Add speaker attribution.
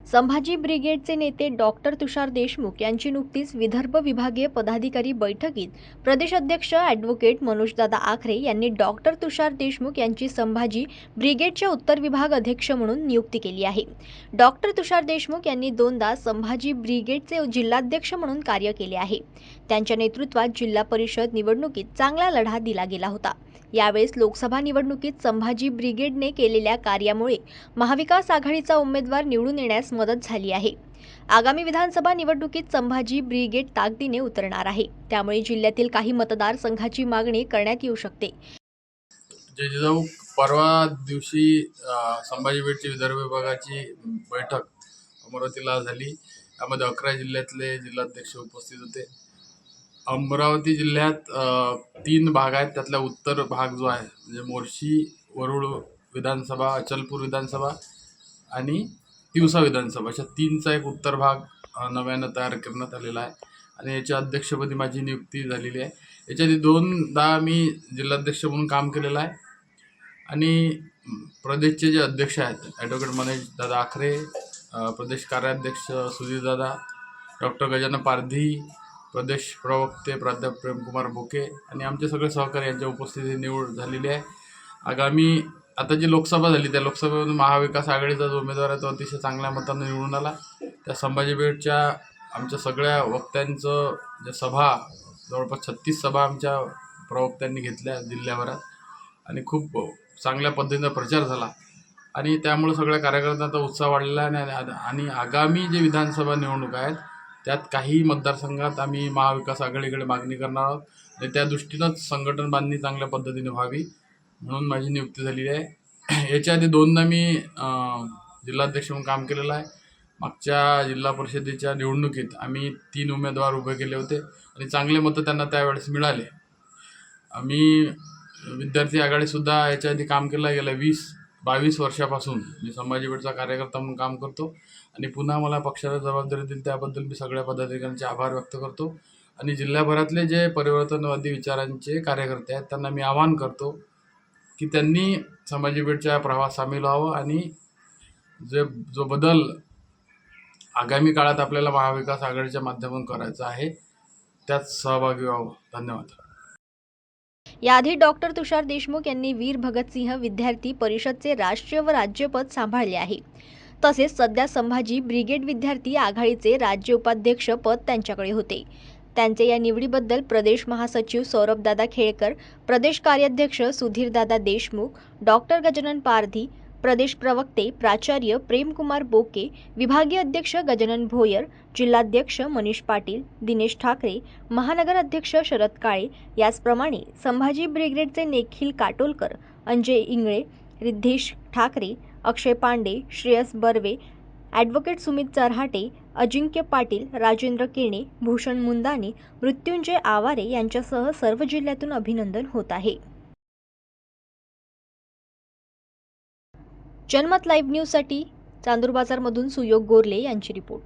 Speaker 1: संभाजी ब्रिगेडचे नेते डॉक्टर तुषार देशमुख यांची नुकतीच विदर्भ विभागीय पदाधिकारी बैठकीत प्रदेश अध्यक्ष ॲडव्होकेट मनोजदादा आखरे यांनी डॉक्टर तुषार देशमुख यांची संभाजी ब्रिगेडचे उत्तर विभाग अध्यक्ष म्हणून नियुक्ती केली आहे। डॉक्टर तुषार देशमुख यांनी दोनदा संभाजी ब्रिगेडचे जिल्हाध्यक्ष म्हणून कार्य केले आहे। त्यांच्या नेतृत्वात जिल्हा परिषद निवडणुकीत चांगला लढा दिला गेला होता। यावेळेस लोकसभा निवडणुकीत संभाजी ब्रिगेडने केलेल्या कार्यामुळे महाविकास आघाडीचा उमेदवार निवडून येण्यास मदत झाली आहे। आगामी विधानसभा निवडणुकीत संभाजी ब्रिगेड ताकदीने उतरणार आहे, त्यामुळे जिल्ह्यातील काही मतदारसंघाची मागणी करण्यात येऊ शकते।
Speaker 2: जिजाऊ परवा दिवशी संभाजी ब्रिगेडची विदर्भ विभागाची बैठक अमरावतीला झाली। यामध्ये 11 जिल्ह्यातले जिल्हाध्यक्ष उपस्थित होते। अमरावती जिल्ह्यात 3 भाग आहेत, त्यातला उत्तर भाग जो आहे म्हणजे मोर्शी, वरुड विधानसभा, अचलपूर विधानसभा आणि तिवसा विधानसभा अशा 3चा एक उत्तर भाग नव्यानं तयार करण्यात आलेला आहे आणि याच्या अध्यक्षपदी माझी नियुक्ती झालेली आहे। याच्या आधी 2दा मी जिल्हाध्यक्ष म्हणून काम केलेलं आहे आणि प्रदेशचे जे अध्यक्ष आहेत ॲडव्होकेट मनोजदादा आखरे, प्रदेश कार्याध्यक्ष सुधीरदादा, डॉक्टर गजानन पारधी, प्रदेश प्रवक्ते प्राध्यापक प्रेमकुमार बोके आणि आमचे सगळे सहकारी यांच्या उपस्थितीत निवड झालेली आहे। आगामी आता जी लोकसभा झाली त्या लोकसभेमध्ये महाविकास आघाडीचा जो उमेदवार आहे तो अतिशय चांगल्या मताने निवडून आला। त्या संभाजी ब्रिगेडच्या आमच्या सगळ्या वक्त्यांचं जे सभा जवळपास 36 सभा आमच्या प्रवक्त्यांनी घेतल्या जिल्ह्याभरात आणि खूप चांगल्या पद्धतीने प्रचार झाला आणि त्यामुळे सगळ्या कार्यकर्त्यांचा उत्साह वाढलेला आहे आणि आगामी जे विधानसभा निवडणूक आहेत त्यात काही मतदारसंघात आम्ही महाविकास आघाडीकडे मागणी करणार आहोत आणि त्या दृष्टीनंच संघटन बांधणी चांगल्या पद्धतीने व्हावी म्हणून माझी नियुक्ती झालेली आहे। याच्या आधी 2दा मी जिल्हाध्यक्ष म्हणून काम केलेलं आहे। मागच्या जिल्हा परिषदेच्या निवडणुकीत आम्ही 3 उमेदवार उभे केले होते आणि चांगले मतं त्यांना त्यावेळेस मिळाले। आम्ही विद्यार्थी आघाडीसुद्धा याच्या आधी काम केलं गेल्या 22 वर्षापासून मी संभाजी ब्रिगेडचा कार्यकर्ता म्हणून काम करतो आणि पुन्हा मला पक्षाला जबाबदारी दिली त्याबद्दल मी सगळ्या पदाधिकाऱ्यांचे आभार व्यक्त करतो आणि जिल्ह्याभरातले जे परिवर्तनवादी विचारांचे कार्यकर्ते आहेत त्यांना मी आवाहन करतो की त्यांनी संभाजी ब्रिगेडच्या प्रवाहात सामील व्हावं आणि जो बदल आगामी काळात आपल्याला महाविकास आघाडीच्या माध्यमातून करायचा आहे त्यात सहभागी व्हावं। धन्यवाद।
Speaker 1: याआधी डॉक्टर तुषार देशमुख यांनी वीर भगतसिंह विद्यार्थी परिषदचे राष्ट्रीय व राज्यपद सांभाळले आहे। तसेच सध्या संभाजी ब्रिगेड विद्यार्थी आघाडीचे राज्य उपाध्यक्ष पद त्यांच्याकडे होते। त्यांचे या निवडीबद्दल प्रदेश महासचिव सौरभदादा खेळकर, प्रदेश कार्याध्यक्ष सुधीरदादा देशमुख, डॉक्टर गजानन पारधी, प्रदेश प्रवक्ते प्राचार्य प्रेमकुमार बोके, विभागीय अध्यक्ष गजानन भोयर, जिल्हाध्यक्ष मनीष पाटील, दिनेश ठाकरे, महानगर अध्यक्ष शरद काळे, याचप्रमाणे संभाजी ब्रिगेडचे निखिल काटोलकर, अंजय इंगळे, रिद्धेश ठाकरे, अक्षय पांडे, श्रेयस बर्वे, ॲडव्होकेट सुमित चरहाटे, अजिंक्य पाटील, राजेंद्र केणे, भूषण मुंदाने, मृत्युंजय आवारे यांच्यासह सर्व जिल्ह्यातून अभिनंदन होत आहे। जनमत लाईव्ह न्यूजसाठी चांदूर बाजारमधून सुयोग गोरले यांची रिपोर्ट।